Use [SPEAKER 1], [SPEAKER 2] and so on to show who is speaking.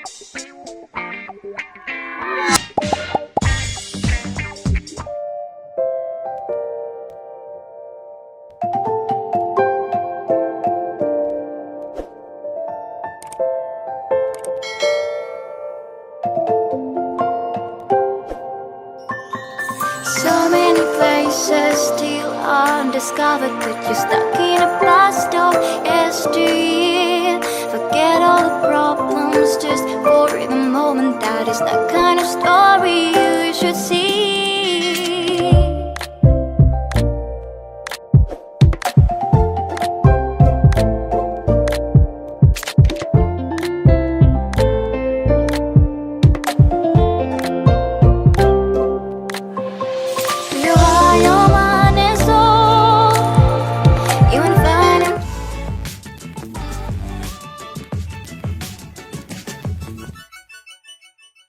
[SPEAKER 1] So many places still undiscovered, but you're stuck in a blast of yesteryear. Forget all the problems just for the moment. That is the kind of story you should see.